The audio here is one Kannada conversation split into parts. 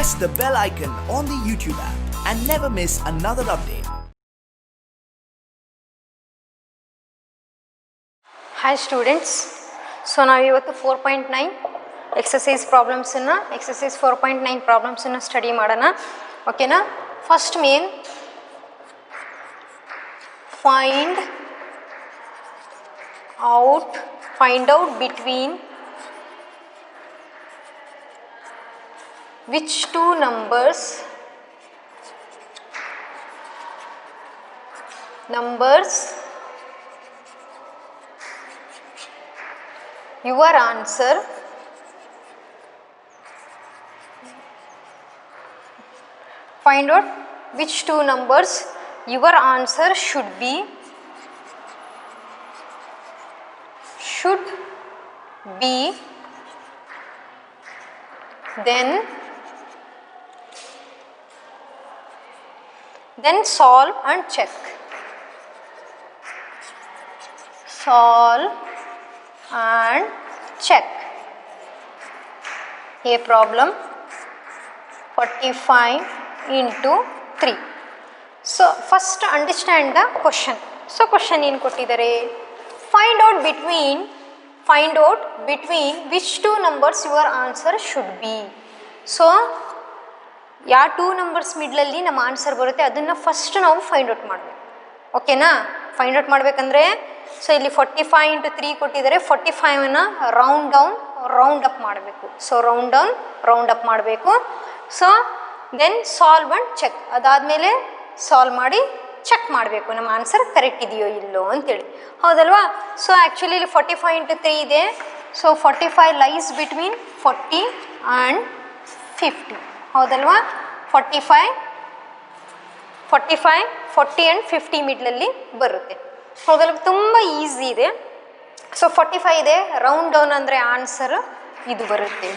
press the bell icon on the YouTube app and never miss another update. Hi students, so ನಾವು ಇವತ್ತು 4.9 ಎಕ್ಸಸೈಸ್ ಪ್ರಾಬ್ಲಮ್ಸನ್ನು ಎಕ್ಸಸೈಸ್ 4.9 ಪ್ರಾಬ್ಲಮ್ಸನ್ನು ಸ್ಟಡಿ ಮಾಡೋಣ. ಓಕೆನಾ? First main find out between which two numbers your answer find out which two numbers your answer should be then solve and check. A problem 45 into 3. So first understand the question. So question ಏನು ಕೊಟ್ಟಿದ್ದಾರೆ? find out between which two numbers your answer should be. So ಯಾವ ಟೂ ನಂಬರ್ಸ್ ಮಿಡ್ಲಲ್ಲಿ ನಮ್ಮ ಆನ್ಸರ್ ಬರುತ್ತೆ ಅದನ್ನು ಫಸ್ಟ್ ನಾವು ಫೈಂಡ್ ಔಟ್ ಮಾಡಬೇಕು. ಓಕೆನಾ? ಫೈಂಡ್ ಔಟ್ ಮಾಡಬೇಕಂದ್ರೆ ಸೊ ಇಲ್ಲಿ 45 into 3 ಕೊಟ್ಟಿದ್ದಾರೆ. 45ನ್ನು ರೌಂಡ್ ಅಪ್ ಮಾಡಬೇಕು. ಸೊ ರೌಂಡ್ ಅಪ್ ಮಾಡಬೇಕು. So then solve and check. ಅದಾದಮೇಲೆ ಸಾಲ್ವ್ ಮಾಡಿ ಚೆಕ್ ಮಾಡಬೇಕು ನಮ್ಮ ಆನ್ಸರ್ ಕರೆಕ್ಟ್ ಇದೆಯೋ ಇಲ್ಲೋ ಅಂತೇಳಿ. ಹೌದಲ್ವಾ? ಸೊ ಆ್ಯಕ್ಚುಲಿ ಇಲ್ಲಿ 45 into 3 ಇದೆ. So 45 lies between 40 and 50. ಹೌದಲ್ವಾ? 45 40 ಆ್ಯಂಡ್ 50 ಮಿಡ್ಲಲ್ಲಿ ಬರುತ್ತೆ. ಹೌದಲ್ವ? ತುಂಬ ಈಸಿ ಇದೆ. ಸೊ 45 ಇದೆ. ರೌಂಡ್ ಡೌನ್ ಅಂದರೆ ಆನ್ಸರ್ ಇದು ಬರುತ್ತೆ,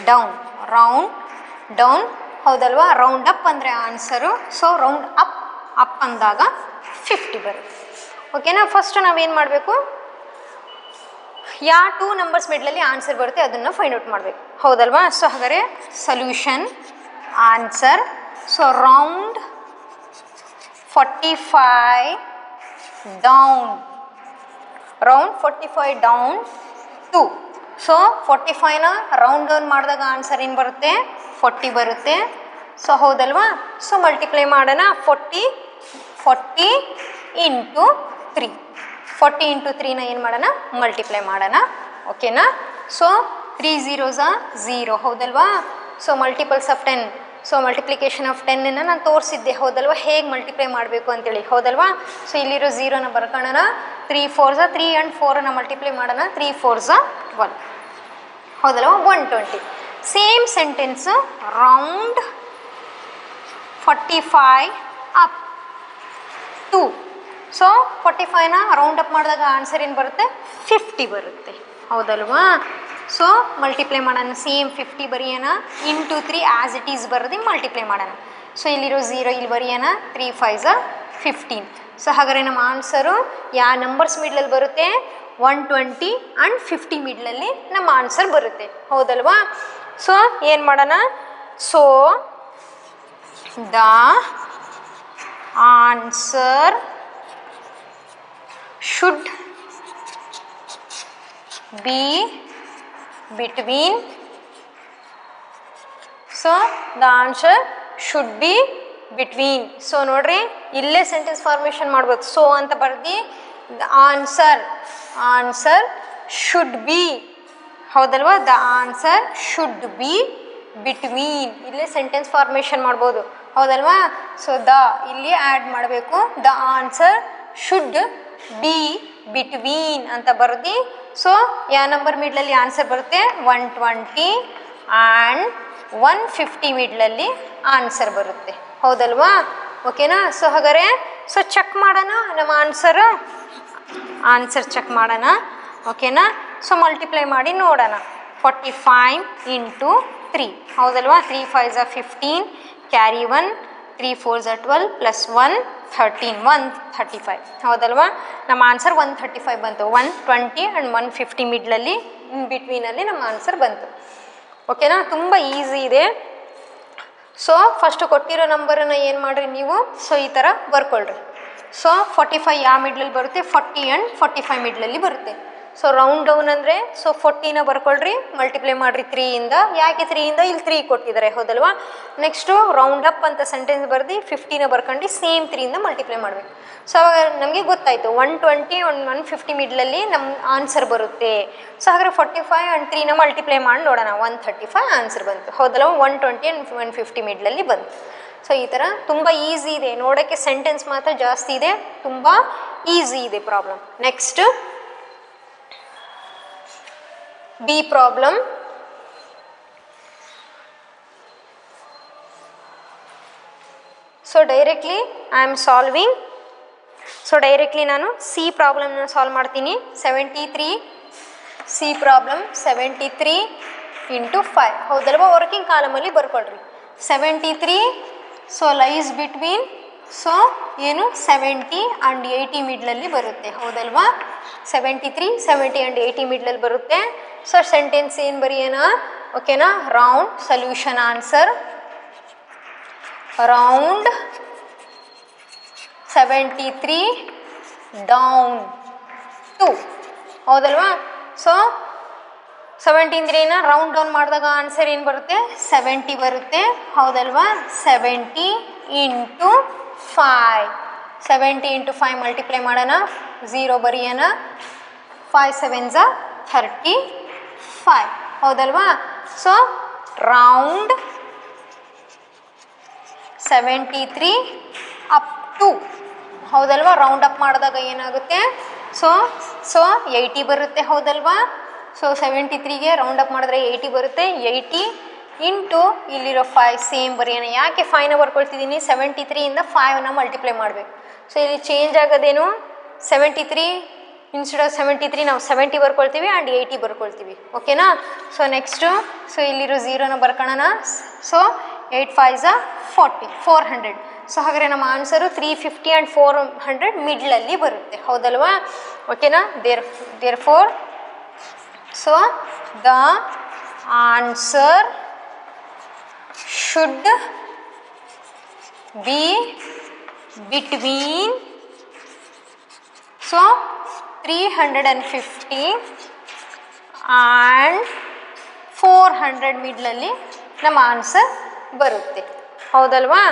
ಡೌನ್. ಹೌದಲ್ವಾ? ರೌಂಡ್ ಅಪ್ ಅಂದರೆ ಆನ್ಸರು. ಸೊ ರೌಂಡ್ ಅಪ್ ಅಂದಾಗ 50 ಬರುತ್ತೆ. ಓಕೆನಾ? ಫಸ್ಟ್ ನಾವೇನು ಮಾಡಬೇಕು, ಯಾವ ಟೂ ನಂಬರ್ಸ್ ಮಿಡ್ಲಲ್ಲಿ ಆನ್ಸರ್ ಬರುತ್ತೆ ಅದನ್ನು ಫೈಂಡ್ ಔಟ್ ಮಾಡಬೇಕು. ಹೌದಲ್ವಾ? ಸೊ ಹಾಗಾದರೆ solution answer. So round 45 down 2. So 45ನ ರೌಂಡ್ ಡೌನ್ ಮಾಡಿದಾಗ ಆನ್ಸರ್ ಏನು ಬರುತ್ತೆ? 40 ಬರುತ್ತೆ. ಸೊ ಹೌದಲ್ವಾ? ಸೊ ಮಲ್ಟಿಪ್ಲೈ ಮಾಡೋಣ. 40 into 3. 40 into 3ನ ಏನು ಮಾಡೋಣ? ಮಲ್ಟಿಪ್ಲೈ ಮಾಡೋಣ. ಓಕೆನಾ? So 3 zeros are 0. ಹೌದಲ್ವಾ? So multiples of 10. So multiplication of 10ನ್ನು ನಾನು ತೋರಿಸಿದ್ದೆ. ಹೌದಲ್ವಾ? ಹೇಗೆ ಮಲ್ಟಿಪ್ಲೈ ಮಾಡಬೇಕು ಅಂತೇಳಿ. ಹೌದಲ್ವಾ? ಸೊ ಇಲ್ಲಿರೋ 0ನ ಬರ್ಕೊಳ್ಳೋಣ. 3 4s 3 and 4ನ ಮಲ್ಟಿಪ್ಲೈ ಮಾಡೋಣ. 3 4s 1. ಹೌದಲ್ವಾ? 120. Same sentence round 45 up 2. So 45ನ ರೌಂಡ್ ಅಪ್ ಮಾಡಿದಾಗ ಆನ್ಸರ್ ಏನು ಬರುತ್ತೆ? 50 ಬರುತ್ತೆ. ಹೌದಲ್ವಾ? ಸೊ ಮಲ್ಟಿಪ್ಲೈ ಮಾಡೋಣ. ಸೇಮ್ 50 ಬರೆಯೋಣ. ಇಂಟು 3 ಆ್ಯಸ್ ಇಟ್ ಈಸ್ ಬರೋದು ಮಲ್ಟಿಪ್ಲೈ ಮಾಡೋಣ. ಸೊ ಇಲ್ಲಿರೋ 0 ಇಲ್ಲಿ ಬರೆಯೋಣ. 3 5s 15. ಸೊ ಹಾಗಾದರೆ ನಮ್ಮ ಆನ್ಸರು ಯಾವ ನಂಬರ್ಸ್ ಮಿಡ್ಲಲ್ಲಿ ಬರುತ್ತೆ? 120 ಆ್ಯಂಡ್ 50 ಮಿಡ್ಲಲ್ಲಿ ನಮ್ಮ ಆನ್ಸರ್ ಬರುತ್ತೆ. ಹೌದಲ್ವಾ? ಸೊ ಏನು ಮಾಡೋಣ? So the answer should be between. So the answer should be between. So ನೋಡ್ರಿ ಇಲ್ಲೇ ಸೆಂಟೆನ್ಸ್ ಫಾರ್ಮೇಷನ್ ಮಾಡ್ಬೋದು. ಸೊ ಅಂತ ಬರ್ದು ದ ಆನ್ಸರ್ ಶುಡ್ ಬಿ. ಹೌದಲ್ವಾ? The answer should be between. ಇಲ್ಲೇ ಸೆಂಟೆನ್ಸ್ ಫಾರ್ಮೇಷನ್ ಮಾಡ್ಬೋದು. ಹೌದಲ್ವಾ? ಸೊ ಇಲ್ಲಿ ಆ್ಯಡ್ ಮಾಡಬೇಕು. The answer should be between ಅಂತ ಬರ್ದು. ಸೊ ಯಾವ ನಂಬರ್ ಮಿಡ್ಲಲ್ಲಿ ಆನ್ಸರ್ ಬರುತ್ತೆ? 120 ಆ್ಯಂಡ್ 150 ಮಿಡ್ಲಲ್ಲಿ ಆನ್ಸರ್ ಬರುತ್ತೆ. ಹೌದಲ್ವಾ? ಓಕೆನಾ? ಸೊ ಹಾಗಾದರೆ ಸೊ ಚೆಕ್ ಮಾಡೋಣ ನಮ್ಮ ಆನ್ಸರ್ ಚೆಕ್ ಮಾಡೋಣ. ಓಕೆನಾ? ಸೊ ಮಲ್ಟಿಪ್ಲೈ ಮಾಡಿ ನೋಡೋಣ. 45 into 3. ಹೌದಲ್ವಾ? 3 5s 15. ಕ್ಯಾರಿ 1. 3 4s 12 plus 1 13 135. ಹೌದಲ್ವಾ? ನಮ್ಮ ಆನ್ಸರ್ 135 ಬಂತು. 120 ಆ್ಯಂಡ್ 150 ಮಿಡ್ಲಲ್ಲಿ ಇನ್ ಬಿಟ್ವೀನಲ್ಲಿ ನಮ್ಮ ಆನ್ಸರ್ ಬಂತು. ಓಕೆನಾ? ತುಂಬ ಈಸಿ ಇದೆ. ಸೊ ಫಸ್ಟು ಕೊಟ್ಟಿರೋ ನಂಬರನ್ನು ಏನು ಮಾಡಿರಿ ನೀವು, ಸೊ ಈ ಥರ ಬರ್ಕೊಳ್ರಿ. ಸೊ 45 ಯಾವ ಮಿಡ್ಲಲ್ಲಿ ಬರುತ್ತೆ, 40 ಆ್ಯಂಡ್ 45 ಮಿಡ್ಲಲ್ಲಿ ಬರುತ್ತೆ. ಸೊ ರೌಂಡ್ ಡೌನ್ ಅಂದರೆ ಸೊ 40ನ ಬರ್ಕೊಳ್ರಿ, ಮಲ್ಟಿಪ್ಲೈ ಮಾಡಿರಿ 3ಇಂದ. ಯಾಕೆ 3ಇಂದ, ಇಲ್ಲಿ 3 ಕೊಟ್ಟಿದ್ದಾರೆ ಹೌದಲ್ವಾ. ನೆಕ್ಸ್ಟು ರೌಂಡ್ ಅಪ್ ಅಂತ ಸೆಂಟೆನ್ಸ್ ಬರ್ದು 50ನ ಬರ್ಕೊಂಡು ಸೇಮ್ 3ಇಂದ ಮಲ್ಟಿಪ್ಲೈ ಮಾಡಬೇಕು. ಸೊ ಅವಾಗ ನಮಗೆ ಗೊತ್ತಾಯಿತು 120 150 ಮಿಡ್ಲಲ್ಲಿ ನಮ್ಮ ಆನ್ಸರ್ ಬರುತ್ತೆ. ಸೊ ಹಾಗಾದ್ರೆ 45 ಆ್ಯಂಡ್ 3ನ ಮಲ್ಟಿಪ್ಲೈ ಮಾಡಿ ನೋಡೋಣ, 135 ಆನ್ಸರ್ ಬಂತು ಹೌದಲ್ವ. 120 ಆ್ಯಂಡ್ 150 ಮಿಡ್ಲಲ್ಲಿ ಬಂತು. ಸೊ ಈ ಥರ ತುಂಬ ಈಸಿ ಇದೆ, ನೋಡೋಕ್ಕೆ ಸೆಂಟೆನ್ಸ್ ಮಾತ್ರ ಜಾಸ್ತಿ ಇದೆ, ತುಂಬ ಈಸಿ ಇದೆ problem. Next B problem. So directly I am solving. So directly ನಾನು ಸಿ ಪ್ರಾಬ್ಲಮ್ನ ಸಾಲ್ವ್ ಮಾಡ್ತೀನಿ. 73 ಸಿ ಪ್ರಾಬ್ಲಮ್ 73 × 5 ಹೌದಲ್ವಾ. ವರ್ಕಿಂಗ್ ಕಾಲಮಲ್ಲಿ ಬರ್ಕೊಳ್ರಿ. 73 ಸೊ ಲೈಸ್ ಬಿಟ್ವೀನ್ ಸೊ ಏನು 70 ಆ್ಯಂಡ್ 80 ಮಿಡ್ಲಲ್ಲಿ ಬರುತ್ತೆ ಹೌದಲ್ವಾ. 73 70 ಆ್ಯಂಡ್ 80 ಮಿಡ್ಲಲ್ಲಿ ಬರುತ್ತೆ. ಸೊ ಸೆಂಟೆನ್ಸ್ ಏನು ಬರೆಯೋಣ, ಓಕೆನಾ. Round solution answer round 73 down 2 ಹೌದಲ್ವಾ. ಸೊ 73ನ ರೌಂಡ್ ಡೌನ್ ಮಾಡಿದಾಗ ಆನ್ಸರ್ ಏನು ಬರುತ್ತೆ, 70 ಬರುತ್ತೆ ಹೌದಲ್ವಾ. 70 × 5 70 × 5 ಮಲ್ಟಿಪ್ಲೈ ಮಾಡೋಣ, 0 ಬರೆಯೋಣ. 5 7s 35 ಹೌದಲ್ವಾ. ಸೊ ರೌಂಡ್ 73 ಅಪ್ ಟು ಹೌದಲ್ವಾ. ರೌಂಡ್ ಅಪ್ ಮಾಡಿದಾಗ ಏನಾಗುತ್ತೆ, ಸೊ 80 ಬರುತ್ತೆ ಹೌದಲ್ವಾ. ಸೊ 73ಗೆ ರೌಂಡ್ ಅಪ್ ಮಾಡಿದ್ರೆ 80 ಬರುತ್ತೆ. 80 ಇಂಟು ಇಲ್ಲಿರೋ 5 ಸೇಮ್ ಬರೆಯೋಣ. ಯಾಕೆ 5ನ ಬರ್ಕೊಳ್ತಿದ್ದೀನಿ, 73ಇಂದ 5ನ ಮಲ್ಟಿಪ್ಲೈ ಮಾಡಬೇಕು. ಸೊ ಇಲ್ಲಿ ಚೇಂಜ್ ಆಗೋದೇನು, 73 ಇನ್ಸ್ಟೆಡ್ ಆಫ್ 73 ನಾವು 70 ಬರ್ಕೊಳ್ತೀವಿ ಆ್ಯಂಡ್ 80 ಬರ್ಕೊಳ್ತೀವಿ ಓಕೆನಾ. ಸೊ ನೆಕ್ಸ್ಟು ಸೊ ಇಲ್ಲಿರೋ 0ನ ಬರ್ಕೊಳ್ಳೋಣ. So 8 5s 40 400. ಸೊ ಹಾಗಾದರೆ ನಮ್ಮ ಆನ್ಸರು 350 ಆ್ಯಂಡ್ 400 ಮಿಡ್ಲಲ್ಲಿ ಬರುತ್ತೆ ಹೌದಲ್ವಾ. ಓಕೆನಾ. Therefore so the answer should be between so 350 and 400 ಮಿಡ್ಲಲ್ಲಿ ನಮ್ಮ ಆನ್ಸರ್ ಬರುತ್ತೆ ಹೌದಲ್ವಾ.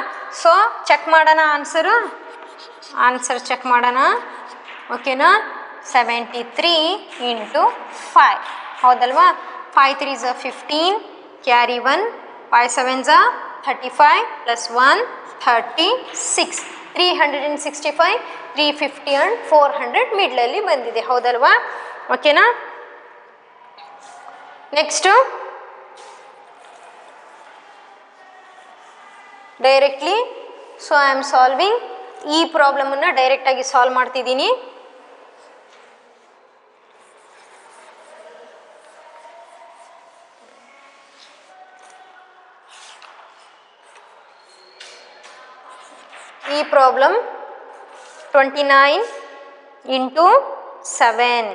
ಸೊ ಚೆಕ್ ಮಾಡೋಣ ಆನ್ಸರ್ ಚೆಕ್ ಮಾಡೋಣ ಓಕೆನಾ. 73 × 5 ಹೌದಲ್ವಾ. 5 3s 15 ಕ್ಯಾರಿ 1 5 7s 35 + 1 36 365 350 ಆ್ಯಂಡ್ 400 ಮಿಡ್ಲಲ್ಲಿ ಬಂದಿದೆ ಹೌದಲ್ವಾ. ಓಕೆನಾ. Next directly so I am solving. ಈ ಪ್ರಾಬ್ಲಮನ್ನು ಡೈರೆಕ್ಟಾಗಿ ಸಾಲ್ವ್ ಮಾಡ್ತಿದ್ದೀನಿ. ಈ ಪ್ರಾಬ್ಲಮ್ 29 × 7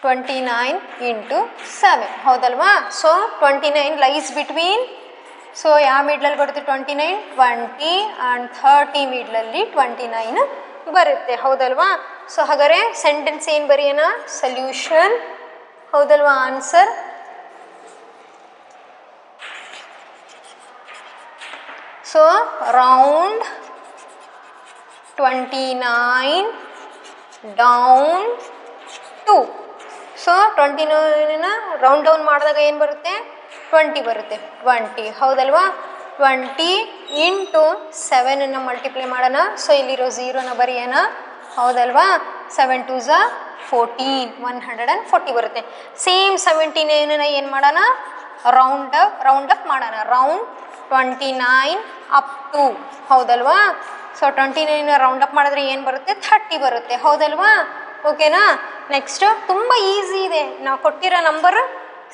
29 × 7 ಹೌದಲ್ವಾ. ಸೊ 29 ಲೈಸ್ ಬಿಟ್ವೀನ್ ಸೊ ಯಾವ ಮಿಡ್ಲಲ್ಲಿ ಬರುತ್ತೆ, 29 20 ಆ್ಯಂಡ್ 30 ಮಿಡ್ಲಲ್ಲಿ 29 ಬರುತ್ತೆ ಹೌದಲ್ವಾ. ಸೊ ಹಾಗಾದರೆ ಸೆಂಟೆನ್ಸ್ ಏನು ಬರೆಯೋಣ, ಸೊಲ್ಯೂಷನ್ ಹೌದಲ್ವಾ. Answer so round 29 down 2. So 29ನ ರೌಂಡ್ ಡೌನ್ ಮಾಡಿದಾಗ ಏನು ಬರುತ್ತೆ, 20 ಬರುತ್ತೆ. 20 ಹೌದಲ್ವಾ. 20 × 7ನ್ನು ಮಲ್ಟಿಪ್ಲೈ ಮಾಡೋಣ. ಸೊ ಇಲ್ಲಿರೋ 0ನ ಬರೆಯೋಣ ಹೌದಲ್ವಾ. 7 2s 14 140 ಬರುತ್ತೆ. ಸೇಮ್ 79ನ ಏನು ಮಾಡೋಣ, ರೌಂಡ್ ಅಪ್ ಮಾಡೋಣ. ರೌಂಡ್ 29 ಅಪ್ ಟು ಹೌದಲ್ವಾ. ಸೊ 29ನ ರೌಂಡ್ ಅಪ್ ಮಾಡಿದ್ರೆ ಏನು ಬರುತ್ತೆ, 30 ಬರುತ್ತೆ ಹೌದಲ್ವಾ. ಓಕೆನಾ. ನೆಕ್ಸ್ಟು ತುಂಬ ಈಸಿ ಇದೆ, ನಾವು ಕೊಟ್ಟಿರೋ ನಂಬರ್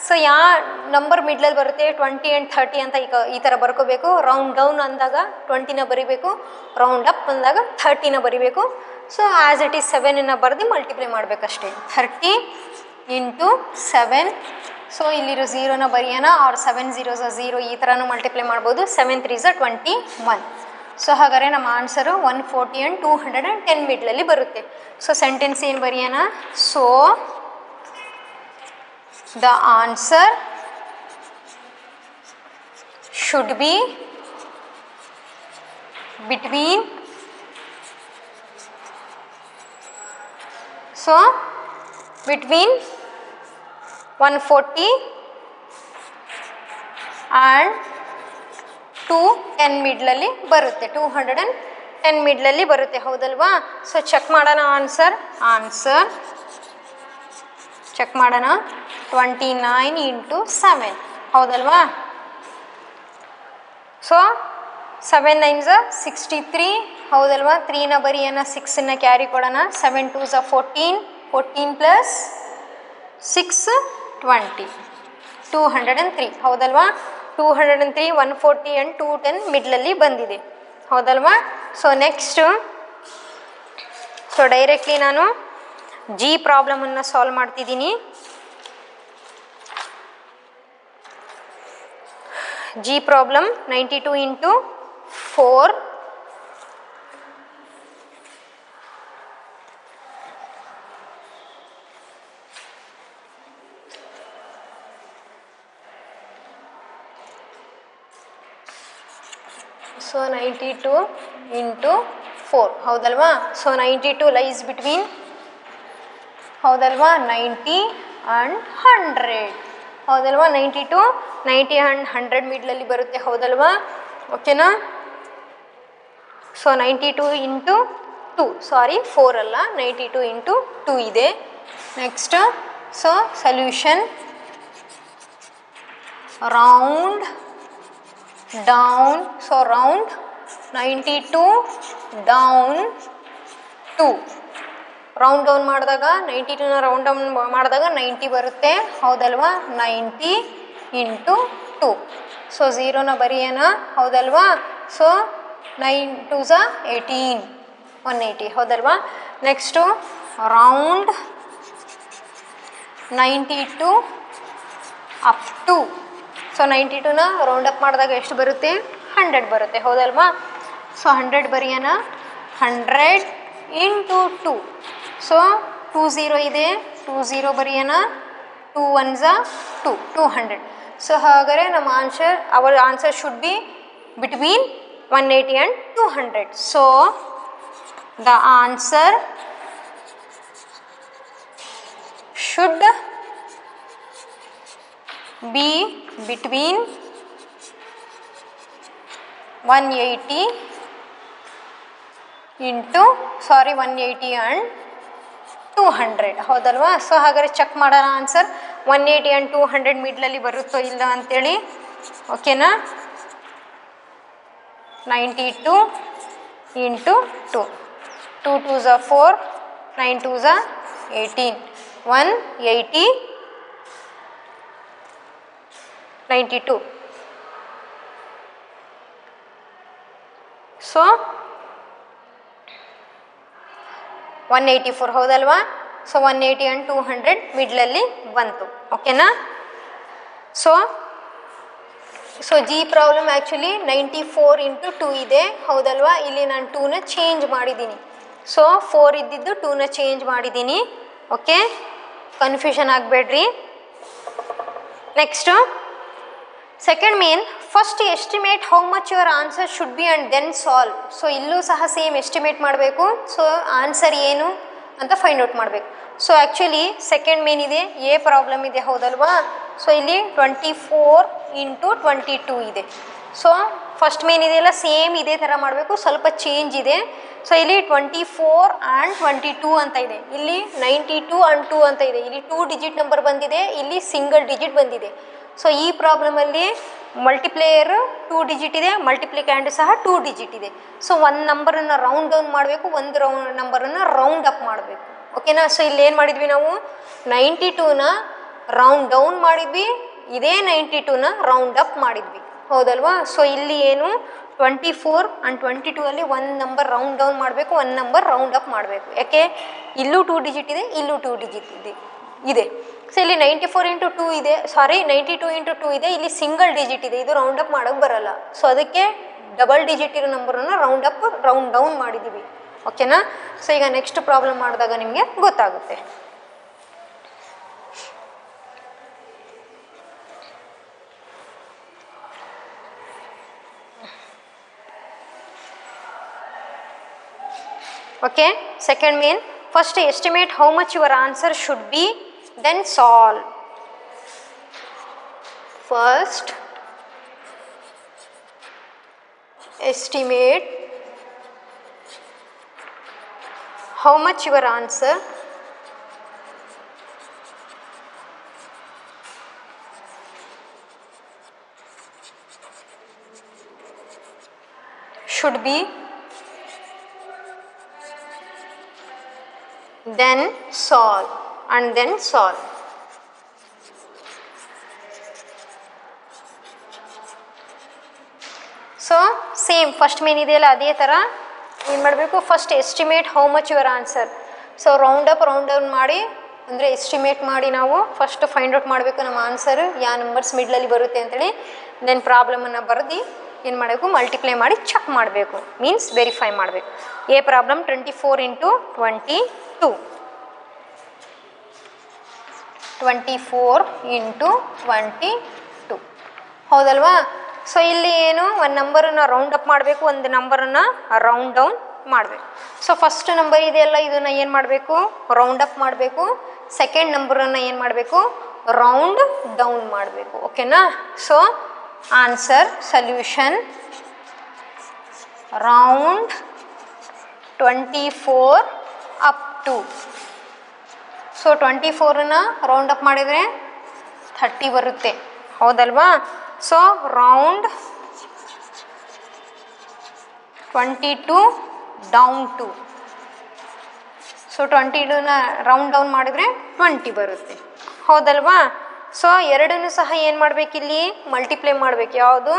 ಸೊ ಯಾವ ನಂಬರ್ ಮಿಡ್ಲಲ್ಲಿ ಬರುತ್ತೆ, 20 ಆ್ಯಂಡ್ 30 ಅಂತ ಈ ಥರ ಬರ್ಕೋಬೇಕು. ರೌಂಡ್ ಡೌನ್ ಅಂದಾಗ 20ನ ಬರಿಬೇಕು, ರೌಂಡ್ ಅಪ್ ಅಂದಾಗ 30ನ ಬರಿಬೇಕು. ಸೊ ಆ್ಯಸ್ ಇಟ್ ಈಸ್ 7ನ ಬರೆದು ಮಲ್ಟಿಪ್ಲೈ ಮಾಡಬೇಕಷ್ಟೇ. 30 × 7 ಸೊ ಇಲ್ಲಿರೋ ಝೀರೋನ ಬರೆಯೋಣ, ಆರ್ 7 zeros 0 ಈ ಥರನೂ ಮಲ್ಟಿಪ್ಲೈ ಮಾಡ್ಬೋದು. 7 3s 21. ಸೊ ಹಾಗಾದರೆ ನಮ್ಮ ಆನ್ಸರು 140 and 210 ಮಿಡ್ಲಲ್ಲಿ ಬರುತ್ತೆ. ಸೊ ಸೆಂಟೆನ್ಸ್ ಏನು ಬರೆಯೋಣ? So the answer should be between between 140 and 210 ಮಿಡ್ಲಲ್ಲಿ ಬರುತ್ತೆ. 210 ಮಿಡ್ಲಲ್ಲಿ ಬರುತ್ತೆ, ಹೌದಲ್ವಾ? ಸೊ ಚೆಕ್ ಮಾಡೋಣ ಆನ್ಸರ್ ಚೆಕ್ ಮಾಡೋಣ. 29 into 7, ಹೌದಲ್ವಾ? ಸೊ 7 9s 63, ಹೌದಲ್ವಾ? 3ನ ಬರೆಯೋಣ, 6ನ ಕ್ಯಾರಿ ಕೊಡೋಣ. 7 2s 14, 14 plus 6 20, 203, ಹೌದಲ್ವಾ? 203, 140 and 210 ಮಿಡ್ಲಲ್ಲಿ ಬಂದಿದೆ, ಹೌದಲ್ವಾ? ಸೊ ನೆಕ್ಸ್ಟು, ಸೊ ಡೈರೆಕ್ಟ್ಲಿ ನಾನು ಜಿ ಪ್ರಾಬ್ಲಮನ್ನು ಸಾಲ್ವ್ ಮಾಡ್ತಿದ್ದೀನಿ. G problem 92 into 4. So 92 into 4, ಹೌದಲ್ವಾ? ಸೊ 92 lies between, ಹೌದಲ್ವಾ, 90 and 100, ಹೌದಲ್ವಾ? 90 and 100 ಮಿಡ್ಲಲ್ಲಿ ಬರುತ್ತೆ, ಹೌದಲ್ವಾ? ಓಕೆನಾ? ಸೊ 92 into 2, ಸಾರಿ 4 ಅಲ್ಲ, 92 into 2 ಇದೆ. Next, so solution round down. So round 92 down 2. Round down ಮಾಡಿದಾಗ 92ನ ರೌಂಡ್ ಡೌನ್ ಮಾಡಿದಾಗ 90 ಬರುತ್ತೆ, ಹೌದಲ್ವಾ? 90 into 2. ಸೊ 0ನ ಬರೆಯೋಣ, ಹೌದಲ್ವಾ? ಸೊ 9 2s 18, 180, ಹೌದಲ್ವಾ? Next round 92 up to. So 92ನ ರೌಂಡ್ ಅಪ್ ಮಾಡಿದಾಗ ಎಷ್ಟು ಬರುತ್ತೆ? 100 ಬರುತ್ತೆ, ಹೌದಲ್ವಾ? ಸೊ 100 ಬರೆಯೋಣ, 100 into 2. ಸೊ 20 ಇದೆ, 20 ಬರೆಯೋಣ, 2 1s 2, 200. ಸೊ ಹಾಗಾದರೆ ನಮ್ಮ answer should be between 180 and 200. So the answer should be between 180 and 200, ಹೌದಲ್ವಾ? ಸೊ ಹಾಗಾದರೆ ಚೆಕ್ ಮಾಡೋಣ ಆನ್ಸರ್ 180 and 200 ಮಿಡ್ಲಲ್ಲಿ ಬರುತ್ತೋ ಇಲ್ಲ ಅಂತೇಳಿ, ಓಕೆನಾ? 92 into 2, 2 2s 4, 9 2s 18, 180, 92. ಸೊ 184, ಹೌದಲ್ವಾ? ಸೊ 180 and 200 ಮಿಡ್ಲಲ್ಲಿ ಬಂತು, ಓಕೆನಾ? So G problem actually 94 into 2 ಇದೆ, ಹೌದಲ್ವಾ? ಇಲ್ಲಿ ನಾನು 2ನ ಚೇಂಜ್ ಮಾಡಿದ್ದೀನಿ. ಸೊ 4 ಇದ್ದಿದ್ದು 2ನ ಚೇಂಜ್ ಮಾಡಿದ್ದೀನಿ, ಓಕೆ? ಕನ್ಫ್ಯೂಷನ್ ಆಗಬೇಡ್ರಿ. Next second main, first estimate how much your answer should be and then solve. So ಇಲ್ಲೂ ಸಹ ಸೇಮ್ ಎಸ್ಟಿಮೇಟ್ ಮಾಡಬೇಕು. ಸೊ ಆನ್ಸರ್ ಏನು ಅಂತ ಫೈಂಡ್ ಔಟ್ ಮಾಡಬೇಕು. ಸೊ ಆ್ಯಕ್ಚುಲಿ ಸೆಕೆಂಡ್ ಮೇನ್ ಇದೆ, ಎ ಪ್ರಾಬ್ಲಮ್ ಇದೆ, ಹೌದಲ್ವಾ? ಸೊ ಇಲ್ಲಿ 24 into 22 ಇದೆ. ಸೊ ಫಸ್ಟ್ ಮೇನ್ ಇದೆಯಲ್ಲ ಸೇಮ್ ಇದೇ ಥರ ಮಾಡಬೇಕು, ಸ್ವಲ್ಪ ಚೇಂಜ್ ಇದೆ. ಸೊ ಇಲ್ಲಿ 24 and 22 ಅಂತ ಇದೆ, ಇಲ್ಲಿ 92 and 2 ಅಂತ ಇದೆ. ಇಲ್ಲಿ 2 ಡಿಜಿಟ್ ನಂಬರ್ ಬಂದಿದೆ, ಇಲ್ಲಿ ಸಿಂಗಲ್ ಡಿಜಿಟ್ ಬಂದಿದೆ. ಸೊ ಈ ಪ್ರಾಬ್ಲಮಲ್ಲಿ ಮಲ್ಟಿಪ್ಲೇಯರ್ 2 ಡಿಜಿಟ್ ಇದೆ, ಮಲ್ಟಿಪ್ಲಿಕ್ಯಾಂಡ್ ಸಹ 2 ಡಿಜಿಟ್ ಇದೆ. ಸೊ ಒಂದು ನಂಬರನ್ನು ರೌಂಡ್ ಡೌನ್ ಮಾಡಬೇಕು, ಒಂದು ನಂಬರನ್ನು ರೌಂಡ್ ಅಪ್ ಮಾಡಬೇಕು, ಓಕೆನಾ? ಸೊ ಇಲ್ಲಿ ಏನು ಮಾಡಿದ್ವಿ ನಾವು, 92ನ ರೌಂಡ್ ಡೌನ್ ಮಾಡಿದ್ವಿ, ಇದೇ 92ನ ರೌಂಡ್ ಅಪ್ ಮಾಡಿದ್ವಿ, ಹೌದಲ್ವಾ? ಸೊ ಇಲ್ಲಿ ಏನು 24 and 22 ಅಲ್ಲಿ ಒಂದು ನಂಬರ್ ರೌಂಡ್ ಡೌನ್ ಮಾಡಬೇಕು, ಒಂದು ನಂಬರ್ ರೌಂಡ್ ಅಪ್ ಮಾಡಬೇಕು. ಯಾಕೆ? ಇಲ್ಲೂ 2 ಡಿಜಿಟ್ ಇದೆ, ಇಲ್ಲೂ 2 ಡಿಜಿಟ್ ಇದೆ. ಸೊ ಇಲ್ಲಿ 94 ಇಂಟು 2 ಇದೆ, ಸಾರಿ 92 ಇಂಟು 2 ಇದೆ, ಇಲ್ಲಿ ಸಿಂಗಲ್ ಡಿಜಿಟ್ ಇದೆ, ಇದು ರೌಂಡ್ ಅಪ್ ಮಾಡೋಕ್ಕೆ ಬರಲ್ಲ. ಸೊ ಅದಕ್ಕೆ ಡಬಲ್ ಡಿಜಿಟ್ ಇರೋ ನಂಬರನ್ನು ರೌಂಡ್ ಅಪ್ ರೌಂಡ್ ಡೌನ್ ಮಾಡಿದ್ದೀವಿ. ಓಕೆನಾ? ಸೊ ಈಗ ನೆಕ್ಸ್ಟ್ ಪ್ರಾಬ್ಲಮ್ ಮಾಡಿದಾಗ ನಿಮಗೆ ಗೊತ್ತಾಗುತ್ತೆ. Okay, second main, first estimate how much your answer should be, then solve. First estimate how much your answer should be, then solve, and then solve. So same first main ಇದೆಯಲ್ಲ ಅದೇ ಥರ ಏನು ಮಾಡಬೇಕು, first estimate how much your answer. So round up round down ಮಾಡಿ, ಅಂದರೆ ಎಸ್ಟಿಮೇಟ್ ಮಾಡಿ ನಾವು ಫಸ್ಟ್ ಫೈಂಡ್ ಔಟ್ ಮಾಡಬೇಕು ನಮ್ಮ ಆನ್ಸರ್ ಯಾವ ನಂಬರ್ಸ್ ಮಿಡ್ಲಲ್ಲಿ ಬರುತ್ತೆ ಅಂತೇಳಿ. ದೆನ್ ಪ್ರಾಬ್ಲಮನ್ನು ಬರೆದು ಏನು ಮಾಡಬೇಕು, ಮಲ್ಟಿಪ್ಲೈ ಮಾಡಿ ಚೆಕ್ ಮಾಡಬೇಕು, ಮೀನ್ಸ್ ವೆರಿಫೈ ಮಾಡಬೇಕು. ಎ ಪ್ರಾಬ್ಲಮ್ 24 ಇಂಟು 22, 24 ಇಂಟು 22 ಹೌದಲ್ವಾ? ಸೊ ಇಲ್ಲಿ ಏನು, ಒಂದು ನಂಬರನ್ನು ರೌಂಡ್ ಅಪ್ ಮಾಡಬೇಕು, ಒಂದು ನಂಬರನ್ನು ರೌಂಡ್ ಡೌನ್ ಮಾಡಬೇಕು. ಸೊ ಫಸ್ಟ್ ನಂಬರ್ ಇದೆಯಲ್ಲ ಇದನ್ನು ಏನು ಮಾಡಬೇಕು, ರೌಂಡ್ ಅಪ್ ಮಾಡಬೇಕು. ಸೆಕೆಂಡ್ ನಂಬರನ್ನು ಏನು ಮಾಡಬೇಕು, ರೌಂಡ್ ಡೌನ್ ಮಾಡಬೇಕು. ಓಕೆನಾ? So answer solution round 24 up to. So 24ನ ರೌಂಡ್ ಅಪ್ ಮಾಡಿದರೆ 30 ಬರುತ್ತೆ, ಹೌದಲ್ವಾ? So round 22 down to. So 22ನ ರೌಂಡ್ ಡೌನ್ ಮಾಡಿದರೆ 20 ಬರುತ್ತೆ, ಹೌದಲ್ವಾ? ಸೊ ಎರಡನ್ನೂ ಸಹ ಏನು ಮಾಡಬೇಕಿಲ್ಲಿ, ಮಲ್ಟಿಪ್ಲೈ ಮಾಡಬೇಕು. ಯಾವುದು,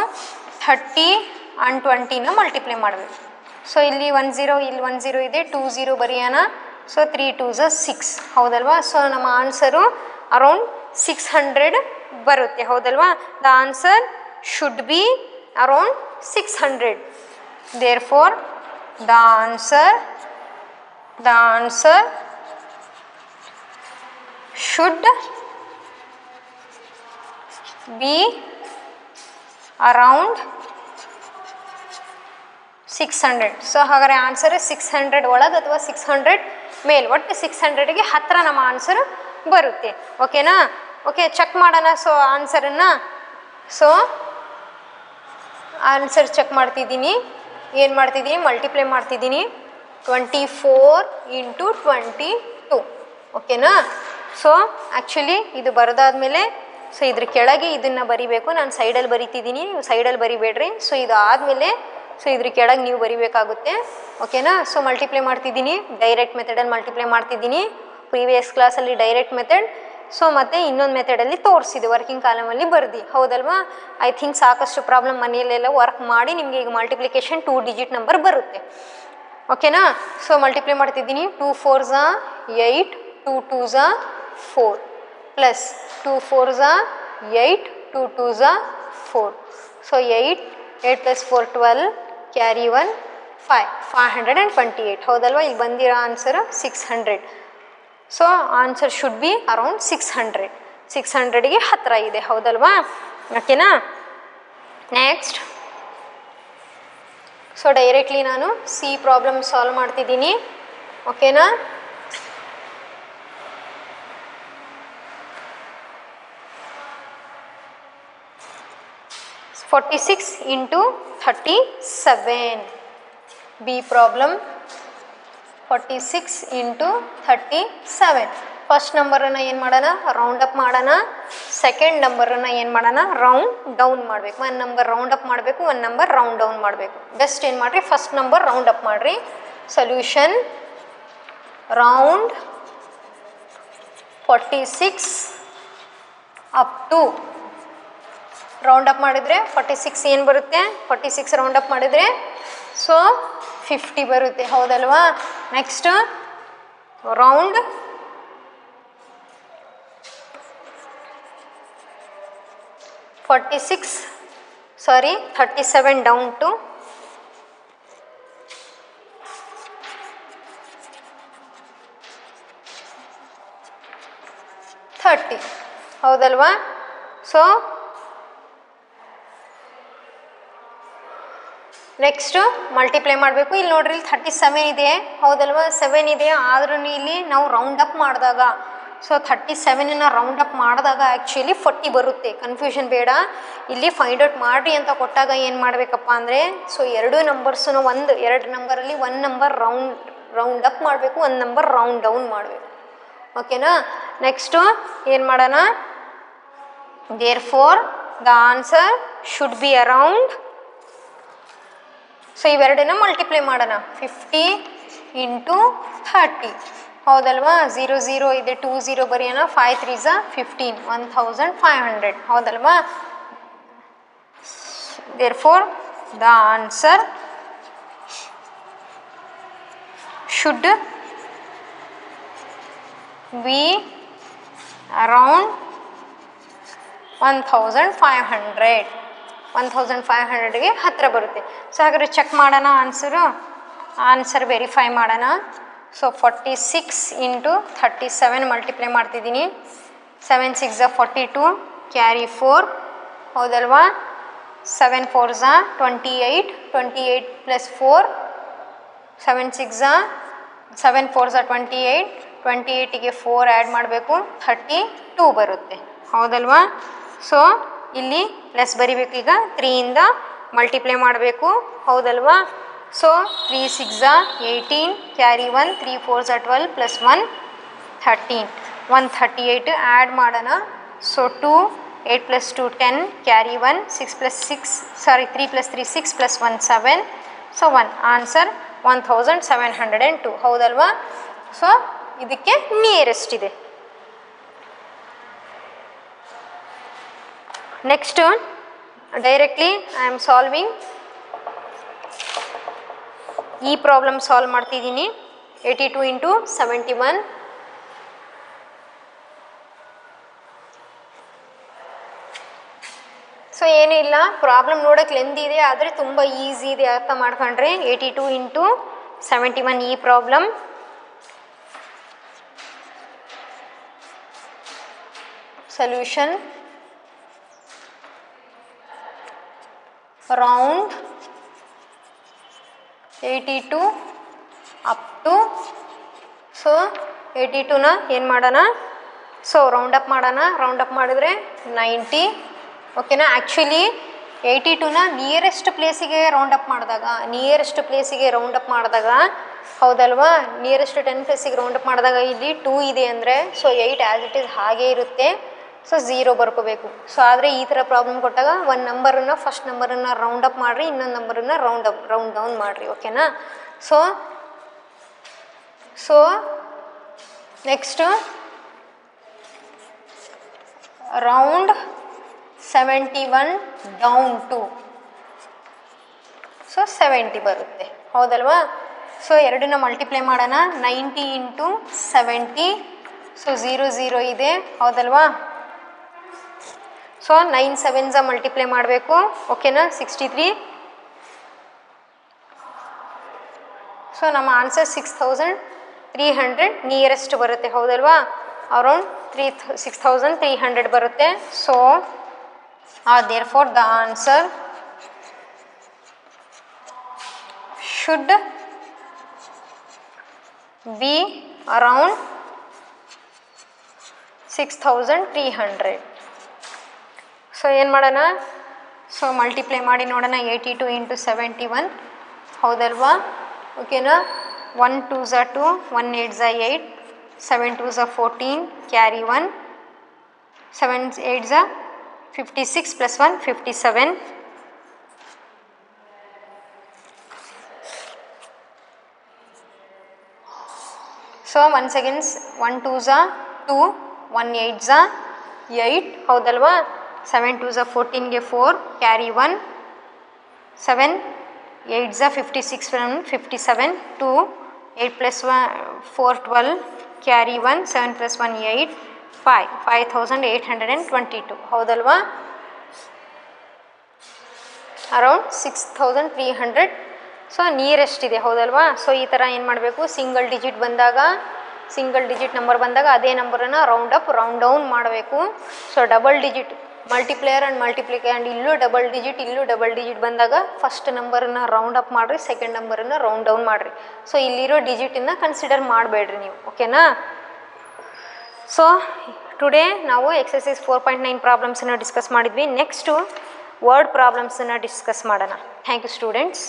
30 ಆ್ಯಂಡ್ 20ನ ಮಲ್ಟಿಪ್ಲೈ ಮಾಡಬೇಕು. ಸೊ ಇಲ್ಲಿ 1 0, ಇಲ್ಲಿ 1 0 ಇದೆ, 2 0 ಬರೆಯೋಣ. ಸೊ 3 2s 6 ಹೌದಲ್ವಾ? ಸೊ ನಮ್ಮ ಆನ್ಸರು ಅರೌಂಡ್ 600 ಬರುತ್ತೆ, ಹೌದಲ್ವಾ? The answer should be around 600. Therefore the answer should be around 600. So ಹಾಗಾದರೆ ಆನ್ಸರ್ 600 ಒಳಗೆ ಅಥವಾ 600 ಮೇಲ್, ಒಟ್ಟು 600ಗೆ ಹತ್ತಿರ ನಮ್ಮ ಆನ್ಸರ್ ಬರುತ್ತೆ. ಓಕೆನಾ? ಓಕೆ, ಚೆಕ್ ಮಾಡೋಣ. ಸೊ ಆನ್ಸರನ್ನು, ಸೊ ಆನ್ಸರ್ ಚೆಕ್ ಮಾಡ್ತಿದ್ದೀನಿ. ಏನು ಮಾಡ್ತಿದ್ದೀನಿ, ಮಲ್ಟಿಪ್ಲೈ ಮಾಡ್ತಿದ್ದೀನಿ. 24 ಇಂಟು 22. ಓಕೆನಾ? ಸೊ ಆ್ಯಕ್ಚುಲಿ ಇದು ಬರೆದಾದ್ಮೇಲೆ ಸೊ ಇದ್ರ ಕೆಳಗೆ ಇದನ್ನು ಬರಿಬೇಕು. ನಾನು ಸೈಡಲ್ಲಿ ಬರಿತಿದ್ದೀನಿ, ನೀವು ಸೈಡಲ್ಲಿ ಬರಿಬೇಡ್ರಿ. ಸೊ ಇದು ಆದಮೇಲೆ ಸೊ ಇದ್ರ ಕೆಳಗೆ ನೀವು ಬರಿಬೇಕಾಗುತ್ತೆ. ಓಕೆನಾ? ಸೊ ಮಲ್ಟಿಪ್ಲೈ ಮಾಡ್ತಿದ್ದೀನಿ, ಡೈರೆಕ್ಟ್ ಮೆಥಡಲ್ಲಿ ಮಲ್ಟಿಪ್ಲೈ ಮಾಡ್ತಿದ್ದೀನಿ. ಪ್ರೀವಿಯಸ್ ಕ್ಲಾಸಲ್ಲಿ ಡೈರೆಕ್ಟ್ ಮೆಥಡ್, ಸೊ ಮತ್ತು ಇನ್ನೊಂದು ಮೆಥಡಲ್ಲಿ ತೋರಿಸಿದೆ, ವರ್ಕಿಂಗ್ ಕಾಲಮಲ್ಲಿ ಬರ್ದು, ಹೌದಲ್ವಾ? ಐ ಥಿಂಕ್ ಸಾಕಷ್ಟು ಪ್ರಾಬ್ಲಮ್ ಮನೆಯಲ್ಲೆಲ್ಲ ವರ್ಕ್ ಮಾಡಿ ನಿಮಗೆ ಈಗ ಮಲ್ಟಿಪ್ಲಿಕೇಶನ್ 2 ಡಿಜಿಟ್ ನಂಬರ್ ಬರುತ್ತೆ. ಓಕೆನಾ? ಸೊ ಮಲ್ಟಿಪ್ಲೈ ಮಾಡ್ತಿದ್ದೀನಿ. 2 4s 8, 2 2s 4, plus 2 4s 8, 2 2s 4. So 8 + 4 12, carry 1 5, 528 ಹೌದಲ್ವಾ? ಈಗ ಬಂದಿರೋ answer 600. So answer should be around 600. 600ಗೆ ಹತ್ತಿರ ಇದೆ, ಹೌದಲ್ವಾ? ಓಕೆನಾ? ನೆಕ್ಸ್ಟ್, ಸೊ ಡೈರೆಕ್ಟ್ಲಿ ನಾನು ಸಿ ಪ್ರಾಬ್ಲಮ್ ಸಾಲ್ವ್ ಮಾಡ್ತಿದ್ದೀನಿ. ಓಕೆನಾ? (46 into 37). B problem 46 into 37. First ನಂಬರನ್ನು ಏನು ಮಾಡೋಣ, ರೌಂಡ್ ಅಪ್ ಮಾಡೋಣ. ಸೆಕೆಂಡ್ ನಂಬರನ್ನು ಏನು ಮಾಡೋಣ, ರೌಂಡ್ ಡೌನ್ ಮಾಡಬೇಕು. ಒಂದು ನಂಬರ್ ರೌಂಡ್ ಅಪ್ ಮಾಡಬೇಕು, ಒಂದು ನಂಬರ್ ರೌಂಡ್ ಡೌನ್ ಮಾಡಬೇಕು. ಬೆಸ್ಟ್ ಏನು ಮಾಡಿರಿ, ಫಸ್ಟ್ ನಂಬರ್ ರೌಂಡ್ ಅಪ್ ಮಾಡಿರಿ. Solution round 46 up to. Round up ಮಾಡಿದರೆ 46 ಏನು ಬರುತ್ತೆ, 46 ರೌಂಡ್ ಅಪ್ ಮಾಡಿದರೆ ಸೊ 50 ಬರುತ್ತೆ, ಹೌದಲ್ವಾ? Next round 37 down to 30. ಹೌದಲ್ವಾ? ಸೊ ನೆಕ್ಸ್ಟು ಮಲ್ಟಿಪ್ಲೈ ಮಾಡಬೇಕು. ಇಲ್ಲಿ ನೋಡ್ರಿ, ಇಲ್ಲಿ 37 ಇದೆ, ಹೌದಲ್ವಾ? 7 ಇದೆ, ಆದ್ರೂ ಇಲ್ಲಿ ನಾವು ರೌಂಡ್ ಅಪ್ ಮಾಡಿದಾಗ, ಸೊ 37ನ ರೌಂಡ್ ಅಪ್ ಮಾಡಿದಾಗ ಆ್ಯಕ್ಚುಲಿ 40 ಬರುತ್ತೆ. ಕನ್ಫ್ಯೂಷನ್ ಬೇಡ. ಇಲ್ಲಿ ಫೈಂಡ್ ಔಟ್ ಮಾಡಿರಿ ಅಂತ ಕೊಟ್ಟಾಗ ಏನು ಮಾಡಬೇಕಪ್ಪ ಅಂದರೆ, ಸೊ ಎರಡು ನಂಬರ್ಸನ್ನು ಎರಡು ನಂಬರಲ್ಲಿ ಒಂದು ನಂಬರ್ ರೌಂಡ್ ಅಪ್ ಮಾಡಬೇಕು, ಒಂದು ನಂಬರ್ ರೌಂಡ್ ಡೌನ್ ಮಾಡಬೇಕು. ಓಕೆನಾ? ನೆಕ್ಸ್ಟು ಏನು ಮಾಡೋಣ? Therefore the answer should be around, so ಇವೆರಡನ್ನ ಮಲ್ಟಿಪ್ಲೈ ಮಾಡೋಣ. 50 × 30, ಹೌದಲ್ವಾ? 0 0 ಇದೆ, 2 0 ಬರೆಯೋಣ. 5 3s 15, 1500, ಹೌದಲ್ವಾ? Therefore the answer should be around 1500. 1500ಗೆ ಹತ್ತಿರ ಬರುತ್ತೆ. ಸೊ ಹಾಗಾದ್ರೆ ಚೆಕ್ ಮಾಡೋಣ ಆನ್ಸರ್ ವೆರಿಫೈ ಮಾಡೋಣ. ಸೊ 46 × 37 ಮಲ್ಟಿಪ್ಲೈ ಮಾಡ್ತಿದ್ದೀನಿ. 7 6 42, ಕ್ಯಾರಿ 4, ಹೌದಲ್ವಾ? 7 4s 28, 28 + 4, 7 4s 28, 28ಗೆ 4 ಆ್ಯಡ್ ಮಾಡಬೇಕು, 32 ಬರುತ್ತೆ, ಹೌದಲ್ವಾ? ಸೊ ಇಲ್ಲಿ ಪ್ಲಸ್ ಬರಿಬೇಕು. ಈಗ 3ಇಂದ ಮಲ್ಟಿಪ್ಲೈ ಮಾಡಬೇಕು, ಹೌದಲ್ವಾ? ಸೊ 3 6 18, ಕ್ಯಾರಿ 1, 3 4s 12 + 1 13, 138 ಆ್ಯಡ್ ಮಾಡೋಣ. ಸೊ 2, 8 + 2 10, ಕ್ಯಾರಿ 1, 3 + 3 6 + 1 7, ಸೊ 1 ಆನ್ಸರ್ 1702, ಹೌದಲ್ವಾ? ಸೊ ಇದಕ್ಕೆ ನಿಯರೆಸ್ಟ್ ಇದೆ. Next directly I am solving. ಈ ಪ್ರಾಬ್ಲಮ್ ಸಾಲ್ವ್ ಮಾಡ್ತಿದ್ದೀನಿ. 82 × 71. ಸೊ ಏನೂ ಇಲ್ಲ, ಪ್ರಾಬ್ಲಮ್ ನೋಡೋಕ್ಕೆ ಲೆಂದಿ ಇದೆ, ಆದರೆ ತುಂಬ ಈಸಿ ಇದೆ, ಅರ್ಥ ಮಾಡ್ಕೊಂಡ್ರೆ. 82 × 71 ಈ problem. Solution: round 82 up to, so 82ನ ಏನು ಮಾಡೋಣ? ಸೊ ರೌಂಡ್ ಅಪ್ ಮಾಡೋಣ. ರೌಂಡ್ ಅಪ್ ಮಾಡಿದ್ರೆ 90, ಓಕೆನಾ? ಆ್ಯಕ್ಚುಲಿ 82ನ ನಿಯರೆಸ್ಟ್ ಪ್ಲೇಸಿಗೆ ರೌಂಡ್ ಅಪ್ ಮಾಡಿದಾಗ, ಹೌದಲ್ವಾ? ನಿಯರೆಸ್ಟ್ 10 ಪ್ಲೇಸಿಗೆ ರೌಂಡ್ ಅಪ್ ಮಾಡಿದಾಗ ಇಲ್ಲಿ 2 ಇದೆ ಅಂದರೆ, ಸೊ 8 ಆ್ಯಸ್ ಇಟ್ ಈಸ್ ಹಾಗೇ ಇರುತ್ತೆ. ಸೊ 0 ಬರ್ಕೋಬೇಕು. ಸೊ ಆದರೆ ಈ ಥರ ಪ್ರಾಬ್ಲಮ್ ಕೊಟ್ಟಾಗ ಒಂದು ನಂಬರನ್ನು, ಫಸ್ಟ್ ನಂಬರನ್ನು ರೌಂಡ್ ಅಪ್ ಮಾಡಿರಿ, ಇನ್ನೊಂದು ನಂಬರನ್ನು ರೌಂಡ್ ಡೌನ್ ಮಾಡಿರಿ, ಓಕೆನಾ? So next round 71 down to, so 70 ಬರುತ್ತೆ, ಹೌದಲ್ವಾ? ಸೊ ಎರಡನ್ನ ಮಲ್ಟಿಪ್ಲೈ ಮಾಡೋಣ. 90 × 70, ಸೊ 0 0 ಇದೆ, ಹೌದಲ್ವಾ? ಸೊ 9 7s ಮಲ್ಟಿಪ್ಲೈ ಮಾಡಬೇಕು, ಓಕೆನಾ? 63. ಸೊ ನಮ್ಮ ಆನ್ಸರ್ 6300 ನಿಯರೆಸ್ಟ್ ಬರುತ್ತೆ, ಹೌದಲ್ವಾ? ಅರೌಂಡ್ 6300 ಬರುತ್ತೆ. So therefore the answer should be around 6300. So ಏನು ಮಾಡೋಣ? ಸೊ ಮಲ್ಟಿಪ್ಲೈ ಮಾಡಿ ನೋಡೋಣ. 82 × 71, ಹೌದಲ್ವಾ? ಓಕೆನಾ? 1 2s 2, 1 8s 8, 7 2s 14, carry 1, 7 8s 56 + 1 57. So 1 seconds 1 2s 2, 1 8s 8, ಹೌದಲ್ವಾ? 7 2s 14ಗೆ 4, ಕ್ಯಾರಿ 1, 7 8s 56 + 57, 2 8 + 4 12, ಕ್ಯಾರಿ 1, 7 + 1 8, 5822, ಹೌದಲ್ವಾ? ಅರೌಂಡ್ 6300. ಸೊ ನಿಯರೆಸ್ಟ್ ಇದೆ ಹೌದಲ್ವಾ. ಸೊ ಈ ಥರ ಏನು ಮಾಡಬೇಕು, ಸಿಂಗಲ್ ಡಿಜಿಟ್ ನಂಬರ್ ಬಂದಾಗ ಅದೇ ನಂಬರನ್ನು ರೌಂಡ್ ಅಪ್ ರೌಂಡ್ ಡೌನ್ ಮಾಡಬೇಕು. So double digit multiplier and multiplicand ಇಲ್ಲೂ ಡಬಲ್ ಡಿಜಿಟ್ ಬಂದಾಗ ಫಸ್ಟ್ ನಂಬರನ್ನು ರೌಂಡ್ ಅಪ್ ಮಾಡಿರಿ, ಸೆಕೆಂಡ್ ನಂಬರನ್ನು ರೌಂಡ್ ಡೌನ್ ಮಾಡಿರಿ. ಸೊ ಇಲ್ಲಿರೋ ಡಿಜಿಟನ್ನು ಕನ್ಸಿಡರ್ ಮಾಡಬೇಡ್ರಿ ನೀವು, ಓಕೆನಾ. ಸೊ ಟುಡೇ ನಾವು ಎಕ್ಸಸೈಸ್ 4.9 ಪ್ರಾಬ್ಲಮ್ಸನ್ನು ಡಿಸ್ಕಸ್ ಮಾಡಿದ್ವಿ. ನೆಕ್ಸ್ಟು ವರ್ಡ್ ಪ್ರಾಬ್ಲಮ್ಸನ್ನು ಡಿಸ್ಕಸ್ ಮಾಡೋಣ. Thank you students.